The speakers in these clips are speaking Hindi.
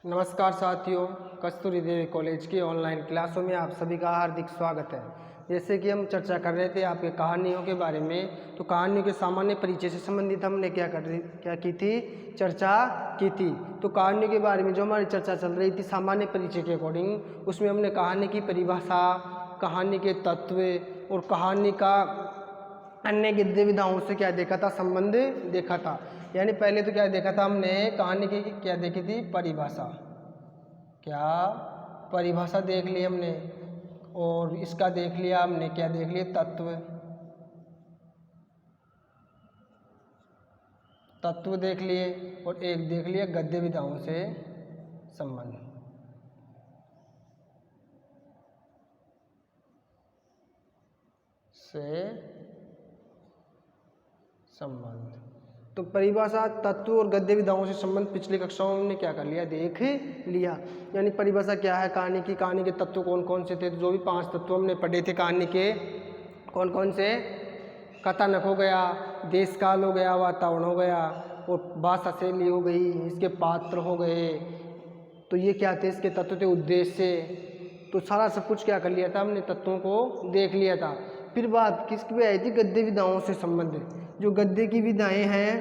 नमस्कार साथियों, कस्तूरी देवी कॉलेज की ऑनलाइन क्लासों में आप सभी का हार्दिक स्वागत है। जैसे कि हम चर्चा कर रहे थे आपके कहानियों के बारे में, तो कहानियों के सामान्य परिचय से संबंधित हमने क्या की थी, चर्चा की थी। तो कहानियों के बारे में जो हमारी चर्चा चल रही थी सामान्य परिचय के अकॉर्डिंग, उसमें हमने कहानी की परिभाषा, कहानी के तत्व और कहानी का अन्य गद्य विधाओं से क्या देखा था, संबंध देखा था। यानी पहले तो क्या देखा था हमने, कहानी की क्या देखी थी, परिभाषा। क्या परिभाषा देख ली हमने, और इसका देख लिया हमने, क्या देख लिया, तत्व देख लिए, और एक देख लिया गद्य विधाओं से संबंध। तो परिभाषा, तत्व और गद्य विधाओं से संबंध पिछली कक्षाओं में हमने क्या कर लिया, देख लिया। यानी परिभाषा क्या है कहानी की, कहानी के तत्व कौन कौन से थे, तो जो भी 5 तत्व हमने पढ़े थे कहानी के, कौन कौन से, कथानक हो गया, देश काल हो गया, वातावरण हो गया, और भाषा शैली हो गई, इसके पात्र हो गए, तो ये क्या थे, इसके तत्व थे, उद्देश्य। तो सारा सब कुछ क्या कर लिया था हमने, तत्वों को देख लिया था। फिर बात किसकी भी आई थी, गद्य विधाओं से संबंध। जो गद्य की विधाएं हैं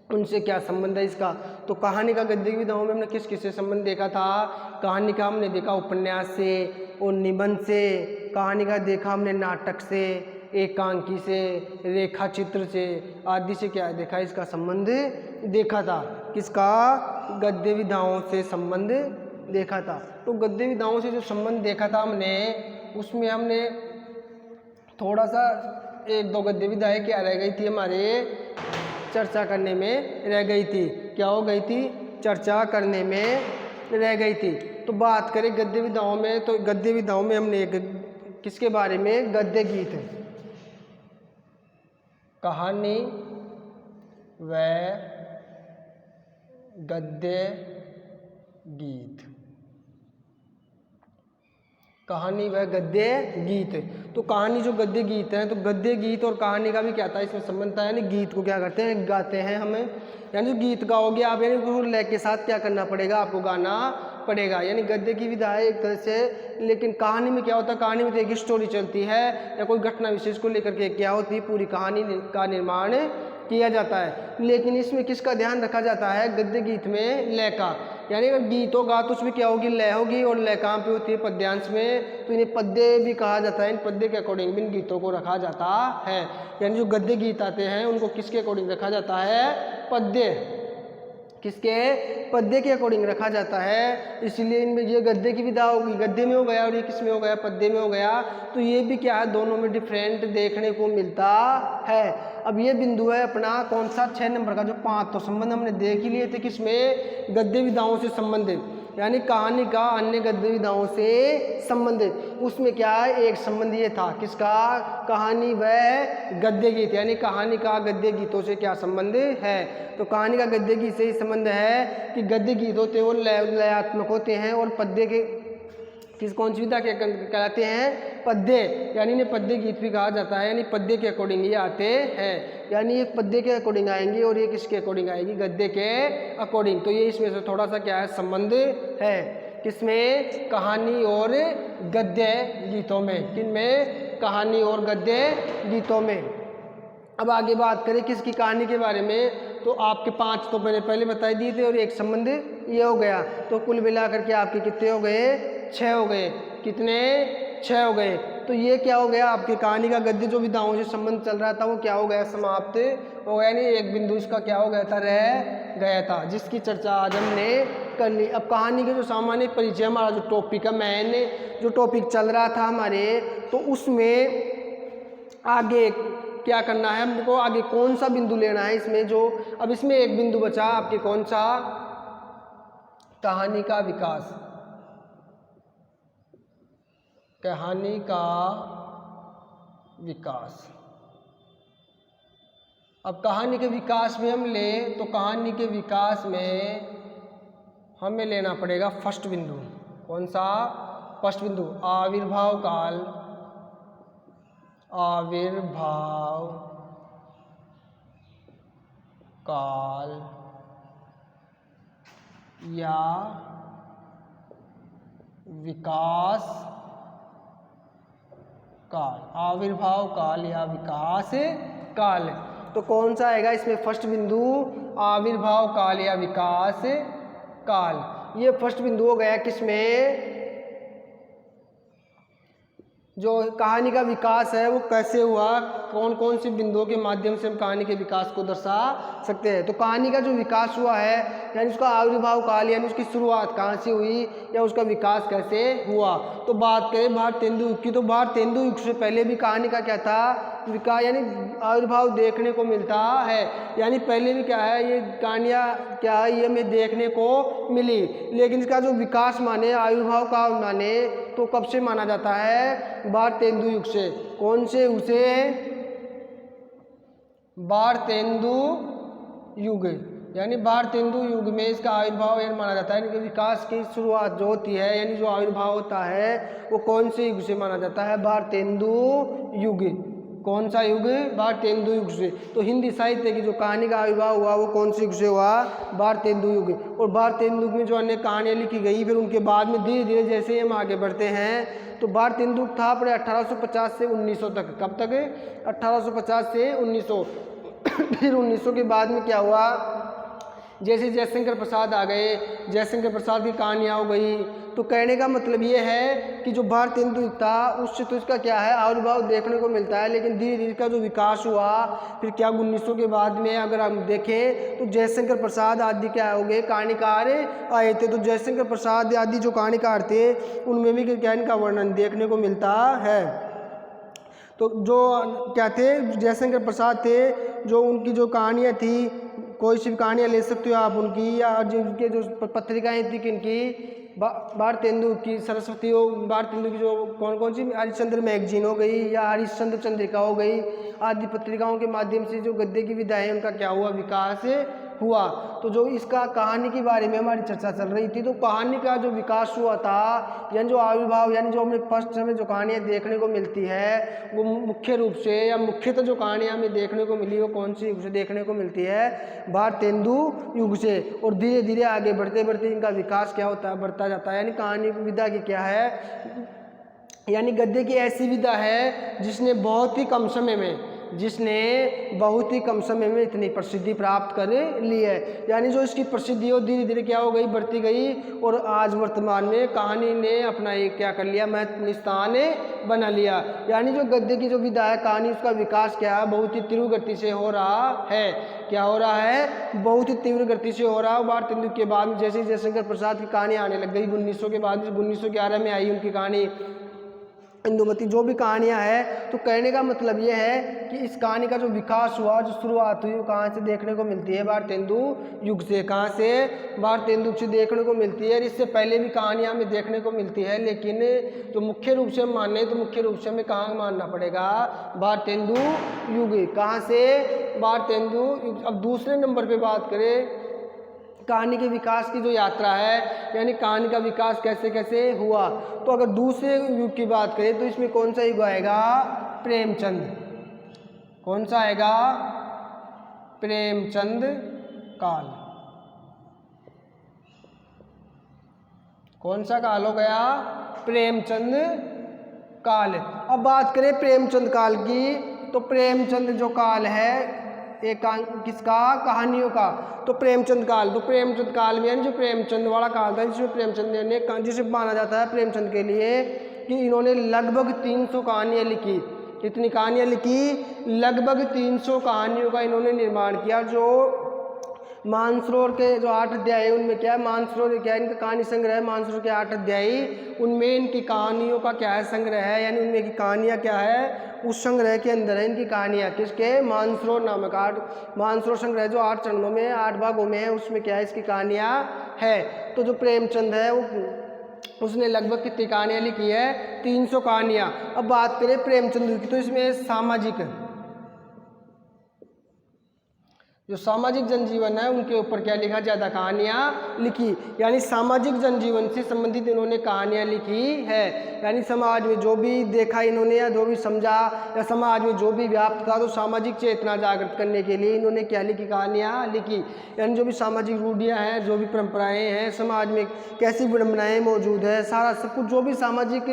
उनसे क्या संबंध है इसका। तो कहानी का गद्य की विधाओं में हमने किस किस से संबंध देखा था, कहानी का हमने देखा उपन्यास से और निबंध से, कहानी का देखा हमने नाटक से, एकांकी से, रेखा चित्र से आदि से क्या देखा, इसका संबंध देखा था। किसका, गद्य विधाओं से संबंध देखा था। तो गद्य विधाओं से जो संबंध देखा था हमने, उसमें हमने थोड़ा सा एक दो गद्य विधाएं क्या रह गई थी, हमारे चर्चा करने में रह गई थी। क्या हो गई थी, चर्चा करने में रह गई थी। तो बात करें गद्य विधाओं में, तो गद्य विधाओं में हमने एक किसके बारे में, गद्य गीत, कहानी व गद्य गीत, कहानी व गद्य गीत। तो कहानी जो गद्य गीत है, तो गद्य गीत और कहानी का भी क्या था, इसमें संबंध था। यानी गीत को क्या करते हैं, गाते हैं हमें, यानी जो गीत गाओगे आप, यानी उसको लय के साथ क्या करना पड़ेगा, आपको गाना पड़ेगा। यानी गद्य की विधा है एक तरह से, लेकिन कहानी में क्या होता है, कहानी में तो एक स्टोरी चलती है या कोई घटना विशेष को लेकर के क्या होती है, पूरी कहानी का निर्माण किया जाता है। लेकिन इसमें किसका ध्यान रखा जाता है, गद्य गीत में लय का। यानी अगर गीत होगा तो उसमें क्या होगी, लय होगी, और लय कहाँ पे होती है, पद्यांश में। तो इन्हें पद्य भी कहा जाता है, इन पद्य के अकॉर्डिंग भी इन गीतों को रखा जाता है। यानी जो गद्य गीत आते हैं उनको किसके अकॉर्डिंग रखा जाता है, पद्य, किसके, पद्य के अकॉर्डिंग रखा जाता है। इसलिए इनमें ये गद्य की विधा होगी, गद्य में हो गया, और ये किस में हो गया, पद्य में हो गया। तो ये भी क्या है, दोनों में डिफरेंट देखने को मिलता है। अब ये बिंदु है अपना कौन सा, 6 नंबर का, जो 5 तो संबंध हमने देख ही लिए थे किसमें, गद्य विधाओं से संबंधित, यानी कहानी का अन्य गद्य विधाओं से संबंधित। उसमें क्या है, एक संबंध ये था, किसका, कहानी व गद्य गीत, यानी कहानी का गद्य गीतों से क्या संबंध है। तो कहानी का गद्य गीत से ही संबंध है कि गद्य गीत होते हैं वो लयात्मक होते हैं, और पद्य के किस कौन सी विधा क्या कहलाते हैं, पद्य, यानी इन्हें पद्य गीत भी कहा जाता है। यानी पद्य के अकॉर्डिंग ये आते हैं, यानी एक पद्य के अकॉर्डिंग आएंगे और ये किसके अकॉर्डिंग आएगी, गद्य के अकॉर्डिंग। तो ये इसमें से थोड़ा सा क्या है, संबंध है, किसमें, कहानी और गद्य गीतों में, किनमें, कहानी और गद्य गीतों में। अब आगे बात करें किसकी, कहानी के बारे में, तो आपके 5 तो मैंने पहले बता दिए थे, और एक संबंध ये हो गया। तो कुल मिलाकर के आपके कितने हो गए, 6 हो गए, कितने, 6 हो गए। तो ये क्या हो गया, आपकी कहानी का गद्य जो विधाओं से संबंध चल रहा था वो क्या हो गया, समाप्त हो गया। नहीं, एक बिंदु इसका क्या हो गया था, रह गया था, जिसकी चर्चा आज हमने कर ली। अब कहानी के जो सामान्य परिचय, हमारा जो टॉपिक है, मेन जो टॉपिक चल रहा था हमारे, तो उसमें आगे क्या करना है हमको, आगे कौन सा बिंदु लेना है इसमें, जो अब इसमें एक बिंदु बचा आपके, कौन सा, कहानी का विकास, कहानी का विकास। अब कहानी के विकास में हम ले, तो कहानी के विकास में हमें लेना पड़ेगा फर्स्ट बिंदु, कौन सा, फर्स्ट बिंदु, आविर्भाव काल, आविर्भाव काल या विकास काल, आविर्भाव काल या विकास काल। तो कौन सा आएगा इसमें फर्स्ट बिंदु, आविर्भाव काल या विकास काल। ये फर्स्ट बिंदु हो गया किसमें, जो कहानी का विकास है वो कैसे हुआ, कौन कौन से बिंदुओं के माध्यम से हम कहानी के विकास को दर्शा सकते हैं। तो कहानी का जो विकास हुआ है यानी उसका आविर्भाव काल यानी उसकी शुरुआत कहाँ से हुई या उसका विकास कैसे हुआ। तो बात करें भारतेंदु युग की, तो भारतेंदु युग से पहले भी कहानी का क्या था, विकास यानी आविर्भाव देखने को मिलता है। यानी पहले भी क्या है, ये कहानियाँ क्या है ये हमें देखने को मिली, लेकिन इसका जो विकास माने, आविर्भाव का माने, तो कब से माना जाता है, भारतेंदु युग से। कौन से युग से, भारतेंदु युग, यानी भारतेंदु युग में इसका आविर्भाव यानी माना जाता है। यानी कि विकास की शुरुआत जो होती है यानी जो आविर्भाव होता है वो कौन से युग से माना जाता है, भारतेंदु युग। कौन सा युग, भारतेंदु युग से। तो हिंदी साहित्य की जो कहानी का आविर्भाव हुआ वो कौन से युग से हुआ, भारतेंदु युग। और भारतेंदु युग में जो अन्य कहानियाँ लिखी गई, फिर उनके बाद में धीरे धीरे जैसे हम आगे बढ़ते हैं तो भारतेंदु युग था अपने 1850 से 1900 तक। कब तक, 1850 से 1900। फिर 1900 के बाद में क्या हुआ, जैसे जयशंकर प्रसाद आ गए, जयशंकर प्रसाद की कहानियाँ हो गई। तो कहने का मतलब ये है कि जो भारतेंदु युग था उससे तो इसका क्या है, आविर्भाव देखने को मिलता है, लेकिन धीरे धीरे का जो विकास हुआ फिर क्या 1900 के बाद में अगर हम देखें तो जयशंकर प्रसाद आदि क्या हो गए, कहानीकार आए थे। तो जयशंकर प्रसाद आदि जो कहानीकार थे उनमें भी क्या इनका वर्णन देखने को मिलता है। तो जो क्या थे, जयशंकर प्रसाद थे, जो उनकी जो कहानियाँ थी, कोई सी भी कहानियाँ ले सकते हो आप उनकी, या जिनके जो पत्रिकाएँ थी किनकी, भारतेंदु की, सरस्वती हो, भारतेंदु की जो कौन कौन सी, हरिश्चंद्र मैगजीन हो गई या हरिश्चंद्र चंद्रिका हो गई, आदि पत्रिकाओं के माध्यम से जो गद्य की विधा है उनका क्या हुआ, विकास हुआ। तो जो इसका कहानी के बारे में हमारी चर्चा चल रही थी, तो कहानी का जो विकास हुआ था यानी जो आविर्भाव यानी जो हमें फर्स्ट में जो कहानियाँ देखने को मिलती है वो मुख्य रूप से या मुख्यतः जो कहानियाँ हमें देखने को मिली वो कौन सी युग से देखने को मिलती है, भारतेंदु युग से। और धीरे धीरे आगे बढ़ते बढ़ते इनका विकास क्या होता है, बढ़ता जाता है। यानी कहानी विधा की क्या है, यानी गद्य की ऐसी विधा है जिसने बहुत ही कम समय में इतनी प्रसिद्धि प्राप्त कर ली है। यानी जो इसकी प्रसिद्धि हो धीरे धीरे क्या हो गई, बढ़ती गई, और आज वर्तमान में कहानी ने अपना एक क्या कर लिया, महत्वपूर्ण स्थान बना लिया। यानी जो गद्य की जो विधा है कहानी, उसका विकास क्या है, बहुत ही तीव्र गति से हो रहा है। क्या हो रहा है, बहुत ही तीव्र गति से हो रहा है। भारतेंदु के बाद में जैसे जयशंकर प्रसाद की कहानी आने लग गई, 1900 के बाद 1911 में आई उनकी कहानी इंदुमती, जो भी कहानियाँ हैं। तो कहने का मतलब ये है कि इस कहानी का जो विकास हुआ, जो शुरुआत हुई, वो कहाँ से देखने को मिलती है, भारतेंदु युग से। कहाँ से, भारतेंदु युग से देखने को मिलती है। इससे पहले भी कहानियाँ हमें देखने को मिलती है, लेकिन जो मुख्य रूप से हम माने तो मुख्य रूप से हमें कहाँ मानना पड़ेगा, भारतेंदु युग। कहाँ से, भारतेंदु युग। अब दूसरे नंबर पर बात करें कहानी के विकास की जो यात्रा है, यानी कहानी का विकास कैसे कैसे हुआ। तो अगर दूसरे युग की बात करें तो इसमें कौन सा युग आएगा, प्रेमचंद। कौन सा आएगा, प्रेमचंद काल। कौन सा काल हो गया, प्रेमचंद काल। अब बात करें प्रेमचंद काल की, तो प्रेमचंद जो काल है एक किसका, कहानियों का। तो प्रेमचंद काल, तो प्रेमचंद काल में जो प्रेमचंद वाला काल था जिसमें प्रेमचंद ने, जिसे माना जाता है प्रेमचंद के लिए कि इन्होंने लगभग 300 कहानियाँ लिखी। कितनी कहानियाँ लिखी, लगभग 300 कहानियों का इन्होंने निर्माण किया। जो मानसरोवर के जो 8 अध्याय उनमें क्या है, मानसरोवर क्या है, इनका कहानी संग्रह है। मानसरोवर के 8 अध्याय उनमें इनकी कहानियों का क्या है, संग्रह है। यानी उनमें की कहानियाँ क्या है, उस संग्रह के अंदर है इनकी कहानियाँ। किसके, मानसरोवर नामक 8 मानसरोवर संग्रह जो 8 चरणों में 8 भागों में है, उसमें क्या है, इसकी कहानियाँ है। तो जो प्रेमचंद है वो उसने लगभग कितनी कहानियाँ लिखी है, 300 कहानियाँ। अब बात करें प्रेमचंद की, तो इसमें सामाजिक जो सामाजिक जनजीवन है उनके ऊपर क्या लिखा, ज़्यादा कहानियाँ लिखी, यानी सामाजिक जनजीवन से संबंधित इन्होंने कहानियाँ लिखी है। यानी समाज में जो भी देखा इन्होंने या जो भी समझा या समाज में जो भी व्याप्त था तो सामाजिक चेतना जागृत करने के लिए इन्होंने क्या लिखी, कहानियाँ लिखी। यानी जो भी सामाजिक रूढ़ियाँ हैं, जो भी परंपराएं हैं, समाज में कैसी विडंबनाएं मौजूद है, सारा सब कुछ जो भी सामाजिक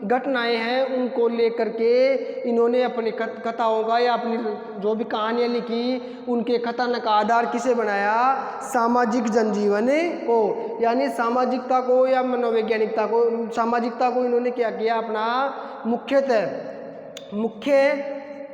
घटनाएं हैं उनको लेकर के इन्होंने अपनी कथाओं का या अपनी जो भी कहानियाँ लिखी उनके कथन का आधार किसे बनाया, सामाजिक जनजीवन को। यानी सामाजिकता को या मनोवैज्ञानिकता को, सामाजिकता को इन्होंने क्या किया अपना मुख्य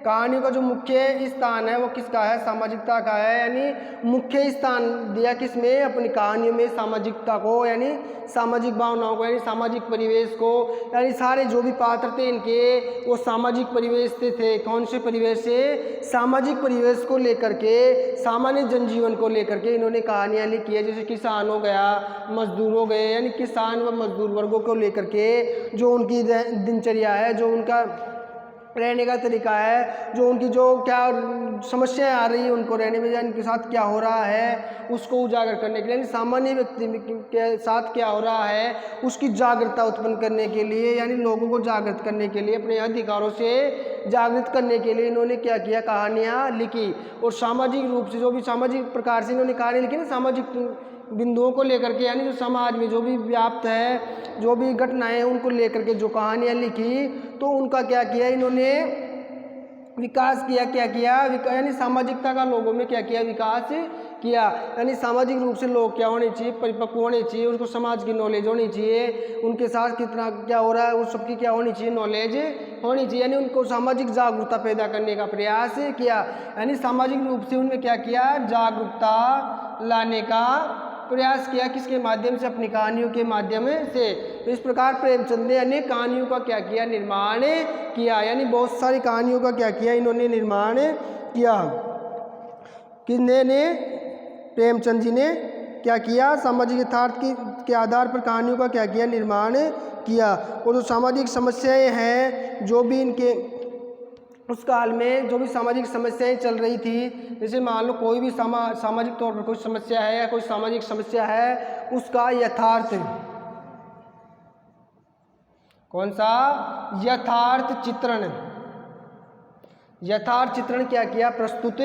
कहानियों का जो मुख्य स्थान है वो किसका है, सामाजिकता का है। यानी मुख्य स्थान दिया किसमें, अपनी कहानियों में सामाजिकता को, यानी सामाजिक भावनाओं को, यानी सामाजिक परिवेश को। यानी सारे जो भी पात्र थे इनके वो सामाजिक परिवेश से थे। कौन से परिवेश से, सामाजिक परिवेश को लेकर के, सामान्य जनजीवन को लेकर के इन्होंने कहानियाँ लिखी है। जैसे किसान हो गया, मजदूर हो गए, यानी किसान व मजदूर वर्गों को लेकर के जो उनकी दिनचर्या है, जो उनका रहने का तरीका है, जो उनकी जो क्या समस्याएं आ रही है उनको रहने में, या इनके साथ क्या हो रहा है उसको उजागर करने के लिए, यानी सामान्य व्यक्ति के साथ क्या हो रहा है उसकी जागरूकता उत्पन्न करने के लिए, यानी लोगों को जागृत करने के लिए, अपने अधिकारों से जागृत करने के लिए इन्होंने क्या किया, कहानियाँ लिखी। और सामाजिक रूप से जो भी सामाजिक प्रकार से इन्होंने कहानी लिखी ना, सामाजिक बिंदुओं को लेकर के, यानी जो समाज में जो भी व्याप्त है, जो भी घटनाएं हैं उनको लेकर के जो कहानियाँ लिखी, तो उनका क्या किया इन्होंने, विकास किया। क्या किया, यानी सामाजिकता का लोगों में क्या किया, विकास किया। यानी सामाजिक रूप से लोग क्या होने चाहिए, परिपक्व होने चाहिए, उनको समाज की नॉलेज होनी चाहिए, उनके साथ कितना क्या हो रहा है उस सबकी क्या होनी चाहिए, नॉलेज होनी चाहिए। यानी उनको सामाजिक जागरूकता पैदा करने का प्रयास किया। यानी सामाजिक रूप से उनमें क्या किया, जागरूकता लाने का प्रयास किया। किसके माध्यम से, अपनी कहानियों के माध्यम से। तो इस प्रकार प्रेमचंद ने अनेक कहानियों का क्या किया, निर्माण किया। यानी बहुत सारी कहानियों का क्या किया इन्होंने, निर्माण किया। किसने ने, प्रेमचंद जी ने क्या किया, सामाजिक यथार्थ के आधार पर कहानियों का क्या किया, निर्माण किया। और जो सामाजिक समस्याएं हैं, जो भी इनके उस काल में जो भी सामाजिक समस्याएं चल रही थी, जैसे मान लो कोई भी सामाजिक तौर पर कोई समस्या है या कोई सामाजिक समस्या है, उसका यथार्थ, कौन सा, यथार्थ चित्रण क्या किया, प्रस्तुत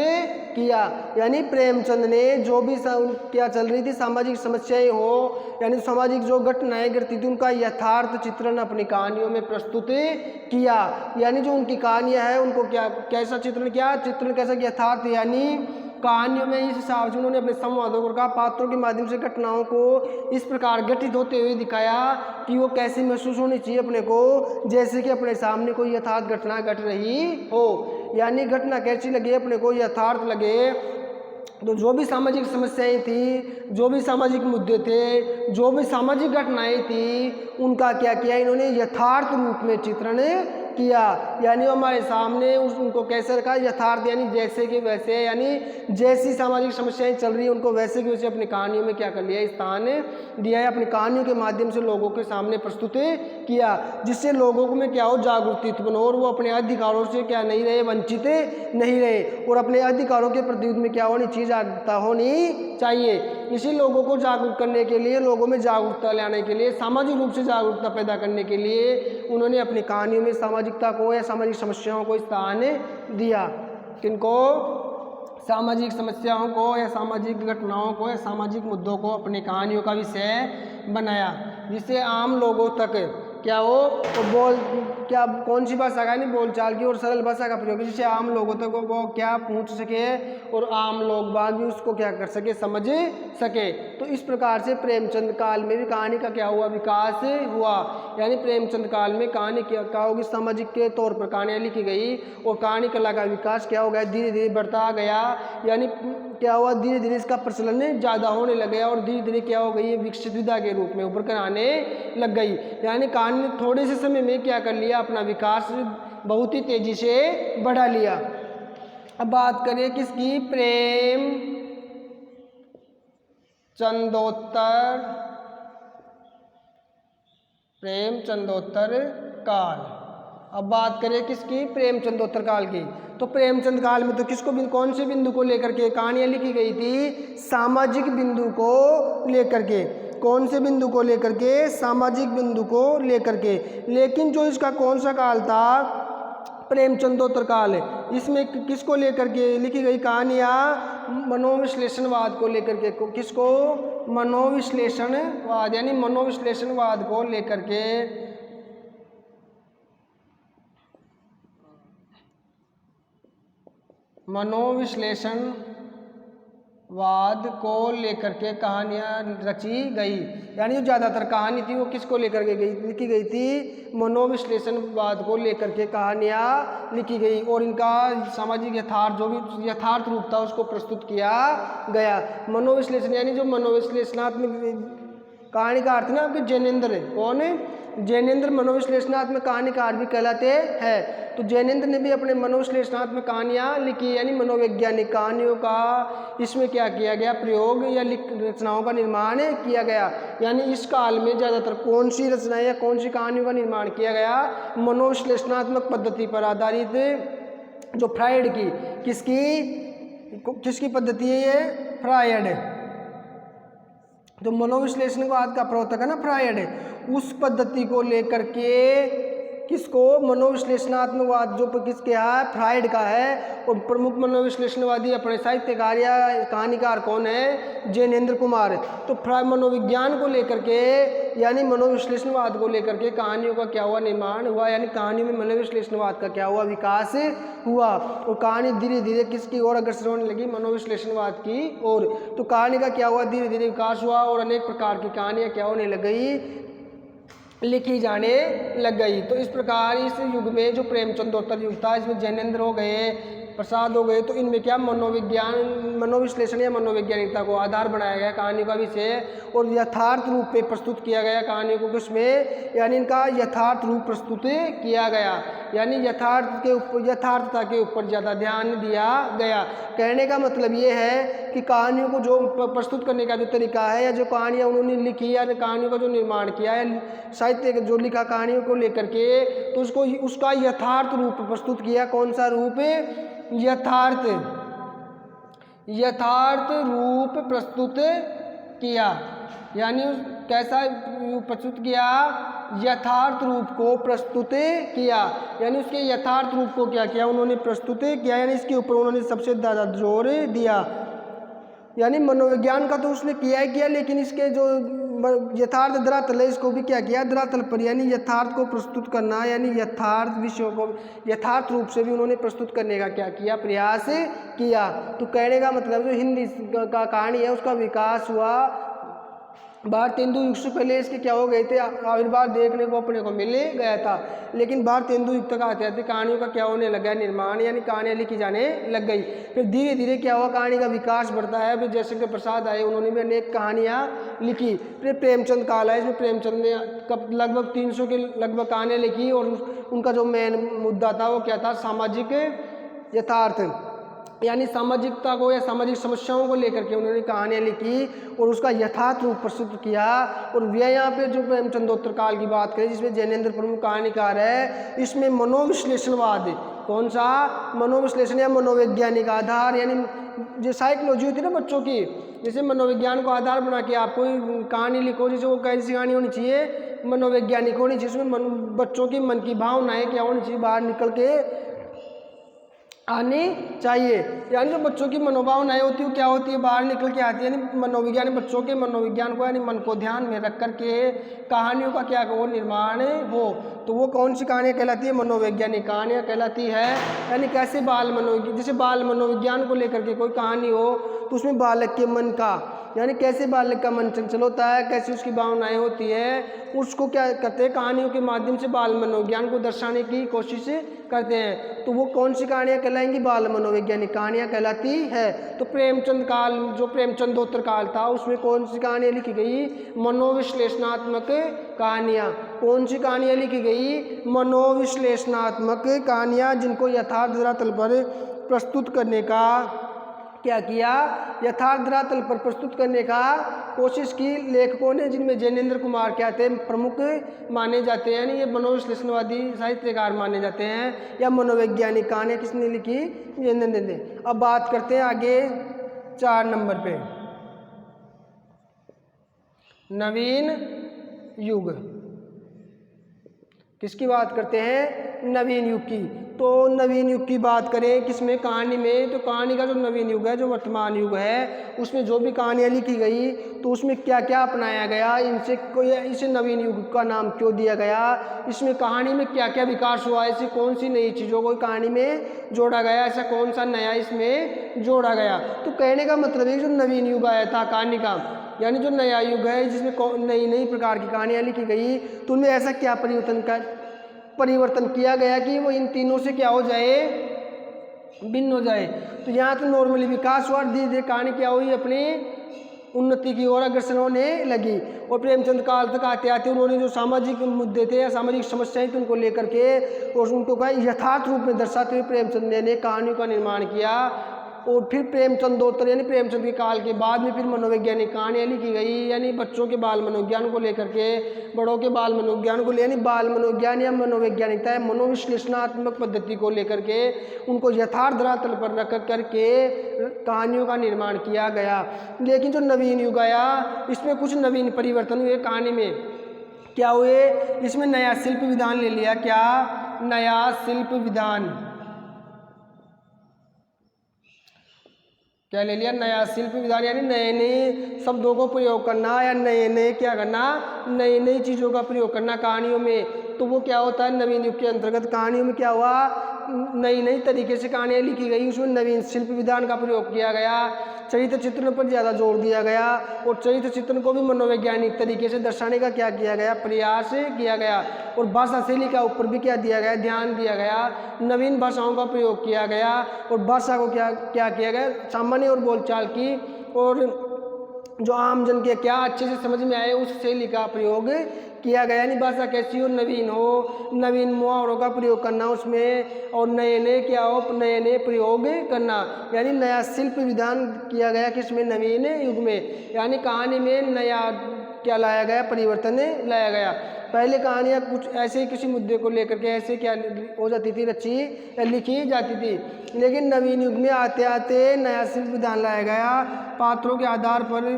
किया। यानी प्रेमचंद ने जो भी क्या चल रही थी सामाजिक समस्याएं हो, यानी सामाजिक जो घटनाएं घटती थी उनका यथार्थ चित्रण अपनी कहानियों में प्रस्तुत किया। यानी जो उनकी कहानियां हैं उनको क्या, कैसा चित्रण किया, चित्रण कैसा किया, यथार्थ, यानी कहानियों में इस हिसाब से उन्होंने अपने संवादों का पात्रों के माध्यम से घटनाओं को इस प्रकार घटित होते हुए दिखाया कि वो कैसे महसूस होनी चाहिए अपने को, जैसे कि अपने सामने कोई यथार्थ घटना घट रही हो। यानी घटना कैसी लगे अपने को, यथार्थ लगे। तो जो भी सामाजिक समस्याएं थी, जो भी सामाजिक मुद्दे थे, जो भी सामाजिक घटनाएं थी, उनका क्या किया इन्होंने, यथार्थ रूप में चित्रण किया। यानी हमारे सामने उनको कैसे रखा, यथार्थ, यानी जैसे कि वैसे, यानी जैसी सामाजिक समस्याएं चल रही हैं उनको वैसे कि वैसे अपनी कहानियों में क्या कर लिया, स्थान दिया है, अपनी कहानियों के माध्यम से लोगों के सामने प्रस्तुत किया, जिससे लोगों को में क्या हो, जागृति उत्पन्न हो और वो अपने अधिकारों से क्या नहीं रहे, वंचित नहीं रहे, और अपने अधिकारों के प्रति में क्या होनी चाहिए, जागरूकता होनी चाहिए। इसी लोगों को जागरूक करने के लिए, लोगों में जागरूकता लाने के लिए, सामाजिक रूप से जागरूकता पैदा करने के लिए उन्होंने अपनी कहानियों में सामाजिकता को या सामाजिक समस्याओं को स्थान दिया। किनको, सामाजिक समस्याओं को या सामाजिक घटनाओं को या सामाजिक मुद्दों को अपनी कहानियों का विषय बनाया, जिससे आम लोगों तक क्या हो, बोल क्या, कौन सी भाषा का, नहीं बोलचाल की और सरल भाषा का प्रयोग, जिससे आम लोगों तक वो क्या पहुंच सके और आम लोग बाद भी उसको क्या कर सके, समझ सके। तो इस प्रकार से प्रेमचंद काल में भी कहानी का क्या हुआ, विकास हुआ। यानी प्रेमचंद काल में कहानी क्या होगी, सामाजिक के तौर पर कहानियाँ लिखी गई और कहानी कला का विकास क्या हो गया, धीरे धीरे बढ़ता गया। यानी क्या हुआ, धीरे धीरे इसका प्रचलन ज़्यादा होने लग गया और धीरे धीरे क्या हो गई, ये विकसित विधा के रूप में उभर कर आने लग गई। यानी कहानी ने थोड़े से समय में क्या कर लिया, अपना विकास बहुत ही तेजी से बढ़ा लिया। अब बात करें किसकी, प्रेमचंदोत्तर काल। अब बात करें किसकी, प्रेमचंदोत्तर काल की। तो प्रेमचंद काल में तो किसको कौन से बिंदु को लेकर के कहानियाँ लिखी गई थी, सामाजिक बिंदु को लेकर के। कौन से बिंदु को लेकर के, सामाजिक बिंदु को लेकर के। लेकिन जो इसका कौन सा काल था, प्रेमचंदोत्तर काल, इसमें किसको लेकर के लिखी गई कहानियाँ, मनोविश्लेषणवाद को लेकर के। किसको, मनोविश्लेषणवाद, यानी मनोविश्लेषणवाद को लेकर के, मनोविश्लेषणवाद को लेकर के कहानियाँ रची गई। यानी जो ज़्यादातर कहानी थी वो किसको लेकर के लिखी गई थी, मनोविश्लेषणवाद को लेकर के कहानियाँ लिखी गई। और इनका सामाजिक यथार्थ, जो भी यथार्थ रूप था उसको प्रस्तुत किया गया। मनोविश्लेषण यानी जो मनोविश्लेषणात्मक कहानीकार थे ना आपके जैनेन्द्र, कौन है, जैनेन्द्र मनोविश्लेषणात्मक कहानीकार भी कहलाते हैं। तो जैनेन्द्र ने भी अपने मनोविश्लेषणात्मक कहानियाँ लिखी, यानी मनोवैज्ञानिक कहानियों का इसमें क्या किया गया, प्रयोग या रचनाओं का निर्माण किया गया। यानी इस काल में ज़्यादातर कौन सी रचनाएं या कौन सी कहानियों का निर्माण किया गया, मनोविश्लेषणात्मक पद्धति पर आधारित, जो फ्रायड की, किसकी पद्धति है ये, फ्रायड। तो मनोविश्लेषणवाद का प्रवर्तक है ना फ्रायड, उस पद्धति को लेकर के किसको, मनोविश्लेषणात्मकवाद जो किसके है, फ्रायड का है। और प्रमुख मनोविश्लेषणवादी अपने साहित्यकार या कहानीकार कौन है, जैनेन्द्र कुमार। तो फ्रायड मनोविज्ञान को लेकर के, यानी मनोविश्लेषणवाद को लेकर के कहानियों का क्या हुआ, निर्माण हुआ, यानी कहानियों में मनोविश्लेषणवाद का क्या हुआ, विकास हुआ। और कहानी धीरे धीरे किसकी ओर अग्रसर होने लगी, मनोविश्लेषणवाद की ओर। तो कहानी का क्या हुआ, धीरे धीरे विकास हुआ और अनेक प्रकार की कहानियाँ क्या होने लग गई, लिखी जाने लग गई। तो इस प्रकार इस युग में जो प्रेमचंदोत्तर युग था, इसमें जैनेन्द्र हो गए, प्रसाद हो गए, तो इनमें क्या मनोविज्ञान, मनोविश्लेषण या मनोवैज्ञानिकता को आधार बनाया गया कहानियों का विषय, और यथार्थ रूप में प्रस्तुत किया गया कहानियों को किसमें, यानी इनका यथार्थ रूप प्रस्तुत किया गया। यानी यथार्थता के ऊपर ज़्यादा ध्यान दिया गया। कहने का मतलब ये है कि कहानियों को जो प्रस्तुत करने का जो तरीका है, या जो कहानियाँ उन्होंने लिखी या कहानियों का जो निर्माण किया है, साहित्य जो लिखा कहानियों को लेकर के, तो उसका यथार्थ रूप प्रस्तुत किया। कौन सा रूप, यथार्थ रूप प्रस्तुत किया। यानी कैसा प्रस्तुत किया, यथार्थ रूप को प्रस्तुत किया। यानी उसके यथार्थ रूप को क्या किया, उन्होंने प्रस्तुत किया, यानी इसके ऊपर उन्होंने सबसे ज़्यादा जोर दिया। यानी मनोविज्ञान का तो उसने किया ही किया, लेकिन इसके जो यथार्थ धरातल है, इसको भी क्या किया, धरातल पर, यानी यथार्थ को प्रस्तुत करना, यानी यथार्थ विषयों को यथार्थ रूप से भी उन्होंने प्रस्तुत करने का क्या किया, प्रयास किया। तो कहने का मतलब जो हिंदी का कहानी है उसका विकास हुआ भारतेंदु युग से पहले। इसके क्या हो गए थे, आविर्भाव देखने को अपने को मिल गया था, लेकिन भारतेंदु युग तक आते आते कहानियों का क्या होने लगा, निर्माण, यानी कहानियाँ लिखी जाने लग गई। फिर धीरे धीरे क्या हुआ, कहानी का विकास बढ़ता है। फिर जयशंकर प्रसाद आए, उन्होंने भी अनेक कहानियाँ लिखी। फिर प्रेमचंद काल है, इसमें प्रेमचंद ने लगभग 300 के लगभग कहानियाँ लिखी, और उनका जो मेन मुद्दा था वो क्या था, सामाजिक यथार्थ, यानी सामाजिकता को या सामाजिक समस्याओं को लेकर के उन्होंने कहानियाँ लिखी और उसका यथार्थ रूप प्रस्तुत किया। और वे यहाँ पे जो प्रेमचंदोत्तर काल की बात करें, जिसमें जैनेन्द्र प्रमुख कहानीकार है, इसमें मनोविश्लेषणवाद, कौन सा, मनोविश्लेषण या मनोवैज्ञानिक आधार, यानी जो साइकोलॉजी होती है ना बच्चों की, जैसे मनोविज्ञान को आधार बना के आप कोई कहानी लिखो, जैसे वो कैसी कहानी होनी चाहिए, मनोवैज्ञानिक होनी चाहिए। उसमें बच्चों की मन की भावनाएँ क्या होनी चाहिए, बाहर निकल के आनी चाहिए। यानी जो बच्चों की मनोभावनाएं होती है वो क्या होती है, बाहर निकल के आती है। यानी मनोविज्ञान, बच्चों के मनोविज्ञान को, यानी मन को ध्यान में रख कर के कहानियों का क्या हो, निर्माण हो। तो वो कौन सी कहानियाँ कहलाती है, मनोवैज्ञानिक कहानियाँ कहलाती है। यानी कैसे बाल मनोविज्ञान, जैसे बाल मनोविज्ञान को लेकर के कोई कहानी हो, तो उसमें बालक के मन का, यानी कैसे बालक का मन चंचल होता है, कैसे उसकी भावनाएं होती है, उसको क्या करते हैं, कहानियों के माध्यम से बाल मनोविज्ञान को दर्शाने की कोशिश करते हैं। तो वो कौन सी कहानियाँ कहलाएंगी, बाल मनोवैज्ञानिक कहानियाँ कहलाती है। तो प्रेमचंद काल, जो प्रेमचंदोत्तर काल था, उसमें कौन सी कहानियाँ लिखी गई, मनोविश्लेषणात्मक कहानियाँ। कौन सी कहानियाँ लिखी गई, मनोविश्लेषणात्मक कहानियाँ, जिनको यथार्थ धरातल पर प्रस्तुत करने का क्या किया, यथार्थ धरातल पर प्रस्तुत करने का कोशिश की लेखकों ने, जिनमें जैनेन्द्र कुमार क्या थे प्रमुख माने जाते हैं, यानी ये मनोविश्लेषणवादी साहित्यकार माने जाते हैं, या मनोवैज्ञानिक कहानियाँ किसने लिखी, जैनेन्द्र ने। अब बात करते हैं आगे 4 नंबर पे, नवीन युग। किसकी बात करते हैं, नवीन युग की। तो नवीन युग की बात करें किसमें, कहानी में, तो कहानी का जो नवीन युग है, जो वर्तमान युग है, उसमें जो भी कहानियाँ लिखी गई तो उसमें क्या क्या अपनाया गया, इनसे कोई इसे नवीन युग का नाम क्यों दिया गया, इसमें कहानी में क्या क्या विकास हुआ, ऐसी कौन सी नई चीज़ों को कहानी में जोड़ा गया, ऐसा कौन सा नया इसमें जोड़ा गया। तो कहने का मतलब है जो नवीन युग आया था कहानी का, यानी जो नया युग है जिसमें नई नई प्रकार की कहानियाँ लिखी गई, तो उनमें ऐसा क्या परिवर्तन किया गया कि वो इन तीनों से क्या हो जाए, भिन्न हो जाए। तो यहाँ तो नॉर्मली विकास हुआ, धीरे धीरे कहानी क्या हुई, अपनी उन्नति की ओर अग्रसर होने लगी। और प्रेमचंद काल तक आते आते उन्होंने जो सामाजिक मुद्दे थे या सामाजिक समस्याएं थी उनको लेकर के और उनको का यथार्थ रूप में दर्शाते हुए प्रेमचंद ने कहानियों का निर्माण किया। और फिर प्रेमचंदोत्तर यानी प्रेमचंद के काल के बाद में फिर मनोवैज्ञानिक कहानियाँ लिखी गई, यानी बच्चों के बाल मनोविज्ञान को लेकर के, बड़ों के बाल मनोविज्ञान को, यानी बाल मनोविज्ञान या मनोवैज्ञानिकता है मनोविश्लेषणात्मक पद्धति को लेकर के उनको यथार्थ धरातल पर रख करके कहानियों का निर्माण किया गया। लेकिन जो नवीन युग आया इसमें कुछ नवीन परिवर्तन हुए कहानी में। क्या हुए, इसमें नया शिल्प विधान ले लिया। क्या, नया शिल्प विधान, क्या ले लिया, नया शिल्प विधान, यानी नए नए शब्दों को प्रयोग करना या नए नए क्या करना, नई नई चीज़ों का प्रयोग करना कहानियों में। तो वो क्या होता है, नवीन युग के अंतर्गत कहानियों में क्या हुआ, नई नई तरीके से कहानियाँ लिखी गई, उसमें नवीन शिल्प विधान का प्रयोग किया गया, चरित्र चित्रण पर ज़्यादा जोर दिया गया और चरित्र चित्रण को भी मनोवैज्ञानिक तरीके से दर्शाने का क्या किया गया, प्रयास किया गया। और भाषा शैली का ऊपर भी क्या दिया गया, ध्यान दिया गया, नवीन भाषाओं का प्रयोग किया गया और भाषा को क्या क्या किया गया, सामान्य और बोलचाल की और जो आम जन के क्या अच्छे से समझ में आए उस शैली का प्रयोग किया गया। यानी भाषा कैसी हो, नवीन हो, नवीन मुहावरों का प्रयोग करना उसमें और नए नए क्या हो, नए नए प्रयोग करना, यानी नया शिल्प विधान किया गया किसमें, नवीन युग में। यानी कहानी में नया क्या लाया गया, परिवर्तन लाया गया। पहले कहानियाँ कुछ ऐसे ही किसी मुद्दे को लेकर के ऐसे क्या हो जाती थी, रची या लिखी जाती थी, लेकिन नवीन युग में आते आते नया शिल्प विधान लाया गया। पात्रों के आधार पर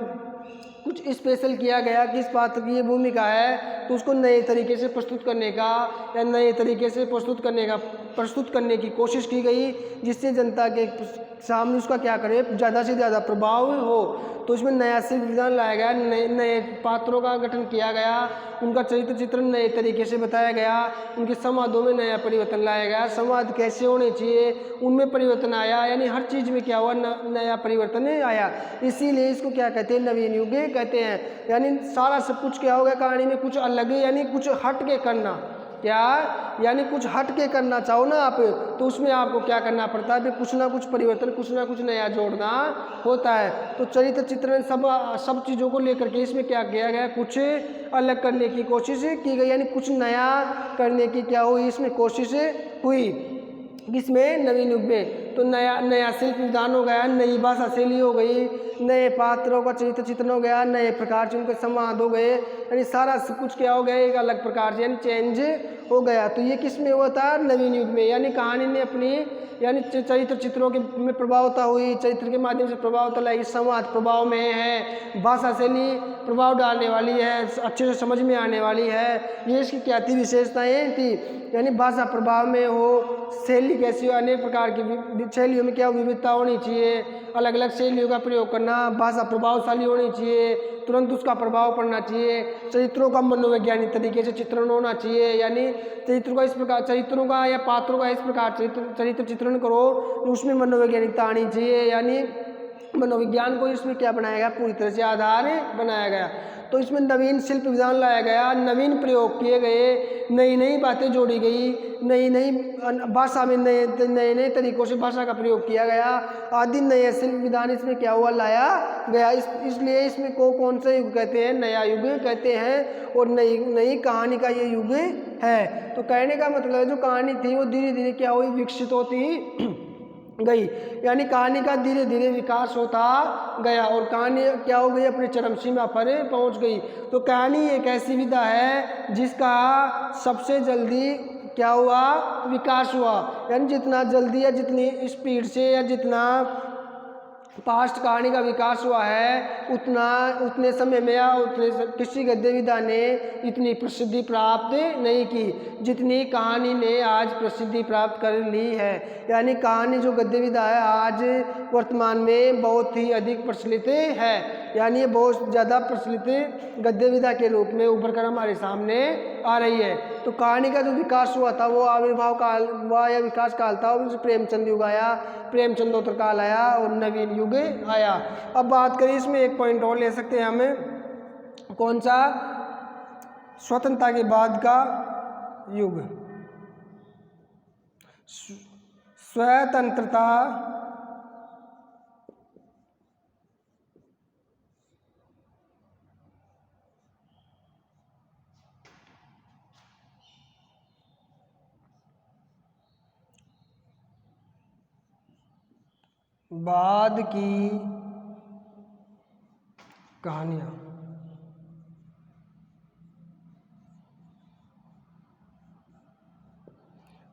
कुछ स्पेशल किया गया कि इस पात्र की ये भूमिका है तो उसको नए तरीके से प्रस्तुत करने का या नए तरीके से प्रस्तुत करने की कोशिश की गई, जिससे जनता के सामने उसका क्या करे, ज़्यादा से ज़्यादा प्रभाव हो। तो इसमें नया शिल्प विधान लाया गया, नए पात्रों का गठन किया गया, उनका चरित्र चित्रण नए तरीके से बताया गया, उनके संवादों में नया परिवर्तन लाया गया, संवाद कैसे होने चाहिए उनमें परिवर्तन आया, यानी हर चीज़ में क्या हुआ, नया परिवर्तन आया। इसीलिए इसको क्या कहते हैं, नवीन युग कहते हैं। यानी सारा सब कुछ क्या हो गया कहानी में, कुछ अलग यानी कुछ हट के करना। क्या, यानी कुछ हट के करना चाहो ना आप तो उसमें आपको क्या करना पड़ता है, कुछ ना कुछ परिवर्तन, कुछ ना कुछ नया जोड़ना होता है। तो चरित्र चित्रण सब चीज़ों को लेकर के इसमें क्या किया गया, कुछ अलग करने की कोशिश की गई, यानी कुछ नया करने की क्या हुई, इसमें कोशिश हुई किसमें, नवीन युग में। तो नया शिल्प विधान हो गया, नई भाषा शैली हो गई, नए पात्रों का चरित्र चित्रण हो गया, नए प्रकार से उनके संवाद हो गए, यानी सारा सब कुछ क्या हो गया, एक अलग प्रकार से यानी चेंज हो गया। तो ये किस में हुआ था, नवीन युग में। यानी कहानी ने अपनी यानी चरित्र चित्रों के में प्रभावता हुई, चरित्र के माध्यम से प्रभावता लाई, संवाद प्रभाव में है, भाषा शैली प्रभाव डालने वाली है, अच्छे से समझ में आने वाली है, ये इसकी क्या थी, विशेषताएँ थी। यानी भाषा प्रभाव में हो, शैली कैसी हो, अनेक प्रकार की शैलियों में क्या विविधता होनी चाहिए, अलग अलग शैलियों का प्रयोग करना, भाषा प्रभावशाली होनी चाहिए, तुरंत उसका प्रभाव पड़ना चाहिए, चरित्रों का मनोवैज्ञानिक तरीके से चित्रण होना चाहिए, यानी चरित्रों का इस प्रकार, चरित्रों का या पात्रों का इस प्रकार चरित्र चित्रण करो उसमें मनोवैज्ञानिकता आनी चाहिए, यानी मनोविज्ञान को इसमें क्या बनाया गया, पूरी तरह से आधार बनाया गया। तो इसमें नवीन शिल्प विधान लाया गया, नवीन प्रयोग किए गए, नई नई बातें जोड़ी गई, नई नई भाषा में नए नए तरीकों से भाषा का प्रयोग किया गया, आदि नए शिल्प विधान इसमें क्या हुआ, लाया गया। इसलिए इसमें को कौन सा युग कहते हैं, नया युग कहते हैं और नई कहानी का ये युग है। तो कहने का मतलब है जो कहानी थी वो धीरे धीरे क्या हुई, विकसित होती गई, यानी कहानी का धीरे धीरे विकास होता गया और कहानी क्या हो गई, अपने चरम सीमा पर पहुंच गई। तो कहानी एक ऐसी विधा है जिसका सबसे जल्दी क्या हुआ, विकास हुआ, यानी जितना जल्दी या जितनी स्पीड से या जितना फास्ट कहानी का विकास हुआ है उतने समय में या किसी गद्य विधा ने इतनी प्रसिद्धि प्राप्त नहीं की जितनी कहानी ने आज प्रसिद्धि प्राप्त कर ली है। यानी कहानी जो गद्य विधा है आज वर्तमान में बहुत ही अधिक प्रचलित है, यानी ये बहुत ज़्यादा प्रचलित गद्य विधा के रूप में उभर कर हमारे सामने आ रही है। तो कहानी का जो विकास हुआ था वो आविर्भाव काल हुआ या विकास काल था, और प्रेमचंद युग आया, प्रेमचंदोत्तर काल आया और नवीन युग आया। अब बात करें इसमें एक पॉइंट और ले सकते हैं हमें, कौन सा, स्वतंत्रता के बाद का युग। स्वतंत्रता बाद की कहानियां।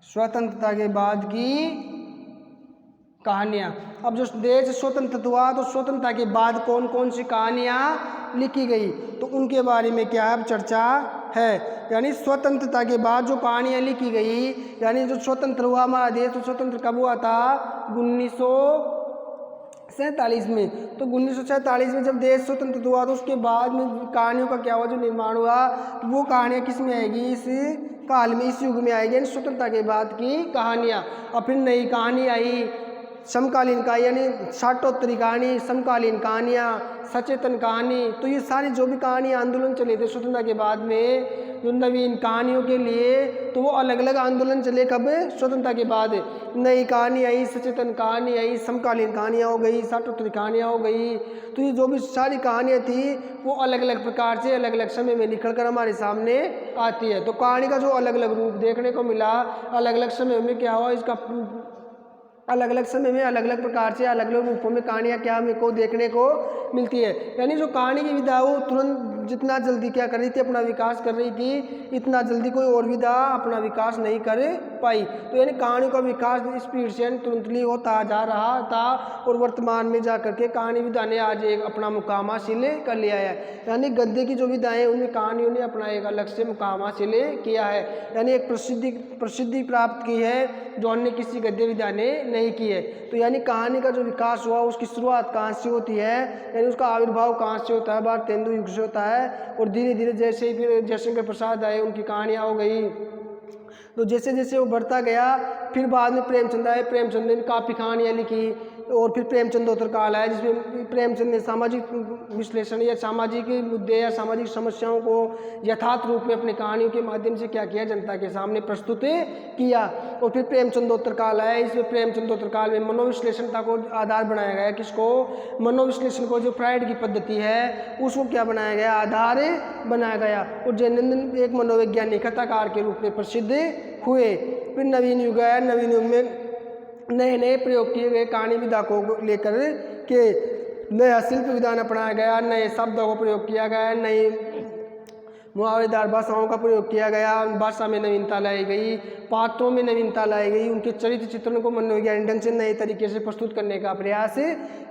स्वतंत्रता के बाद की कहानियां। अब जो देश स्वतंत्र हुआ तो स्वतंत्रता के बाद कौन कौन सी कहानियां लिखी गई, तो उनके बारे में क्या अब चर्चा है। यानी स्वतंत्रता के बाद जो कहानियां लिखी गई, यानी जो स्वतंत्र हुआ हमारा देश, तो स्वतंत्र कब हुआ था, 1947 में। तो 1947 में जब देश स्वतंत्र हुआ तो उसके बाद में कहानियों का क्या हुआ, जो निर्माण हुआ, वो कहानियाँ किस में आएगी, इस काल में, इस युग में आएगी, स्वतंत्रता के बाद की कहानियाँ। और फिर नई कहानी आई समकालीन का, यानी साठोत्तरी कहानी, समकालीन कहानियाँ, सचेतन कहानी। तो ये सारी जो भी कहानी आंदोलन चले थे स्वतंत्रता के बाद में जो नवीन कहानियों के लिए, तो वो अलग अलग आंदोलन चले कब, स्वतंत्रता के बाद। नई कहानी आई, सचेतन कहानी आई, समकालीन कहानियाँ हो गई, साठोत्तरी कहानियाँ हो गई। तो ये जो भी सारी कहानियाँ थी वो अलग अलग प्रकार से अलग अलग समय में निकल कर हमारे सामने आती है। तो कहानी का जो अलग अलग रूप देखने को मिला, अलग अलग समय में क्या हुआ, इसका अलग अलग समय में अलग अलग प्रकार से अलग अलग रूपों में कहानियाँ क्या हमें को देखने को मिलती है। यानी जो कहानी की विधा वो तुरंत जितना जल्दी क्या कर रही थी, अपना विकास कर रही थी, इतना जल्दी कोई और विधा अपना विकास नहीं कर पाई। तो यानी कहानी का विकास स्पीड से तुरंतली होता जा रहा था और वर्तमान में जा करके कहानी विधा ने आज एक अपना मुकाम हासिल कर लिया है। यानी गद्य की जो विधाएँ उनमें कहानियों ने अपना एक अलग से मुकाम हासिल किया है, यानी एक प्रसिद्धि प्राप्त की है जो अन्य किसी गद्य विधा ने नहीं की है। तो यानी कहानी का जो विकास हुआ उसकी शुरुआत कहाँ से होती है, यानी उसका आविर्भाव कहाँ से होता है, भारतेंदु युग से होता है। और धीरे धीरे जैसे ही फिर जयशंकर प्रसाद आए, उनकी कहानियाँ हो गई, तो जैसे जैसे वो बढ़ता गया, फिर बाद में प्रेमचंद आए, प्रेमचंद ने काफ़ी कहानियाँ लिखी। और फिर प्रेमचंदोत्तर काल आया जिसमें प्रेमचंद ने सामाजिक विश्लेषण या सामाजिक मुद्दे या सामाजिक समस्याओं को यथार्थ रूप में अपनी कहानियों के माध्यम से क्या किया, जनता के सामने प्रस्तुत किया। और फिर प्रेमचंदोत्तर काल आया, इसमें प्रेमचंदोत्तर काल में मनोविश्लेषणता को आधार बनाया गया। किसको, मनोविश्लेषण को, जो फ्राइड की पद्धति है उसको क्या बनाया गया, आधार बनाया गया। और जैनंदन एक मनोवैज्ञानिक कथाकार के रूप में प्रसिद्ध हुए। फिर नवीन युग आया, नवीन युग में नए नए प्रयोग किए गए, कहानी विधा को लेकर के नया शिल्प विधान अपनाया गया, नए शब्दों को प्रयोग किया गया, नई मुहावरेदार भाषाओं का प्रयोग किया गया, भाषा में नवीनता लाई गई, पात्रों में नवीनता लाई गई, उनके चरित्र चित्रण को मनोवैज्ञानिक ढंग से नए तरीके से प्रस्तुत करने का प्रयास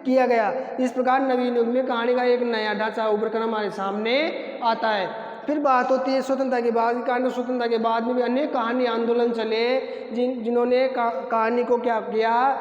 किया गया। इस प्रकार नवीन युग में कहानी का एक नया ढांचा उभर कर हमारे सामने आता है। फिर बात होती है स्वतंत्रता के बाद की कहानी। स्वतंत्रता के बाद में भी अनेक कहानी आंदोलन चले जिन्होंने कहानी को क्या किया,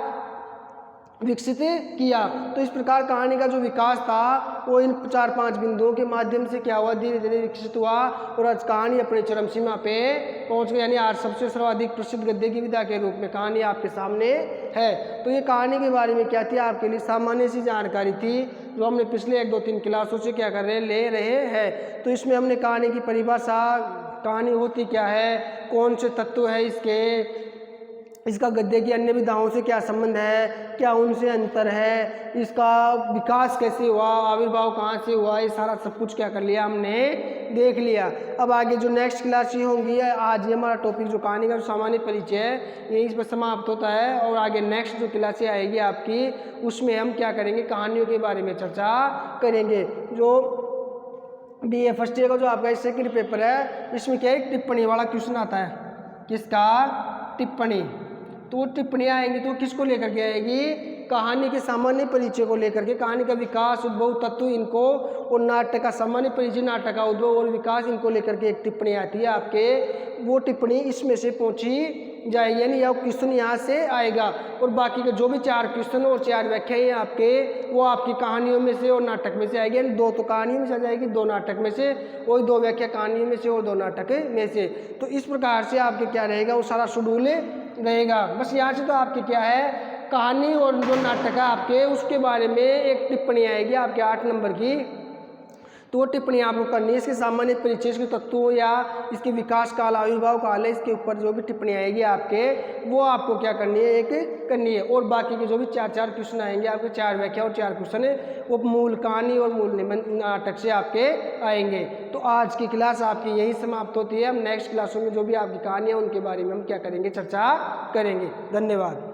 विकसित किया। तो इस प्रकार कहानी का जो विकास था वो इन 4-5 बिंदुओं के माध्यम से क्या हुआ, धीरे धीरे विकसित हुआ और आज कहानी अपने चरम सीमा पे पहुंच गई। यानी आज सबसे सर्वाधिक प्रसिद्ध गद्य की विधा के रूप में कहानी आपके सामने है। तो ये कहानी के बारे में क्या थी, आपके लिए सामान्य सी जानकारी थी जो हमने पिछले 1-2-3 क्लासों से क्या कर रहे हैं, ले रहे हैं। तो इसमें हमने कहानी की परिभाषा, कहानी होती क्या है, कौन से तत्व है इसके, इसका गद्य की अन्य विधाओं से क्या संबंध है, क्या उनसे अंतर है, इसका विकास कैसे हुआ, आविर्भाव कहाँ से हुआ, ये सारा सब कुछ क्या कर लिया हमने देख लिया। अब आगे जो नेक्स्ट क्लास ये होंगी, आज ये हमारा टॉपिक जो कहानी का जो सामान्य परिचय है ये इस पर समाप्त होता है। और आगे नेक्स्ट जो क्लासें आएगी आपकी उसमें हम क्या करेंगे, कहानियों के बारे में चर्चा करेंगे। जो BA फर्स्ट ईयर का जो आपका सेकंड पेपर है इसमें क्या है, टिप्पणी वाला क्वेश्चन आता है। किसका, टिप्पणी। तो वो टिप्पणियाँ आएंगी तो किसको लेकर के आएगी, कहानी के सामान्य परिचय को लेकर के, कहानी का विकास, उद्भव, तत्व इनको, और नाटक का सामान्य परिचय, नाटक का उद्भव और विकास, इनको लेकर के एक टिप्पणी आती है आपके। वो टिप्पणी इसमें से पूछी जाएगी, यानी यह क्वेश्चन यहाँ से आएगा। और बाकी के जो भी 4 क्वेश्चन और 4 व्याख्याएं आपके, वो आपकी कहानियों में से और नाटक में से आएगी। यानी 2 तो कहानियों में से आ जाएगी, 2 नाटक में से, वही 2 व्याख्या कहानियों में से और 2 नाटक में से। तो इस प्रकार से आपके क्या रहेगा, वो सारा शेड्यूल रहेगा। बस यहाँ से तो आपके क्या है, कहानी और जो नाटक है आपके उसके बारे में एक टिप्पणी आएगी आपके 8 नंबर की। तो वो टिप्पणी आपको करनी है, इसके सामान्य परिचय, इसके तत्वों या इसके विकास काल, आविर्भाव काल है, इसके ऊपर जो भी टिप्पणी आएगी आपके, वो आपको क्या करनी है, एक करनी है। और बाकी के जो भी 4 क्वेश्चन आएंगे आपके, 4 व्याख्या और 4 क्वेश्चन है, वो मूल कहानी और मूल निबंध नाटक से आपके आएंगे। तो आज की क्लास आपकी यही समाप्त होती है। हम नेक्स्ट क्लासों में जो भी आपकी कहानियाँ उनके बारे में हम क्या करेंगे, चर्चा करेंगे। धन्यवाद।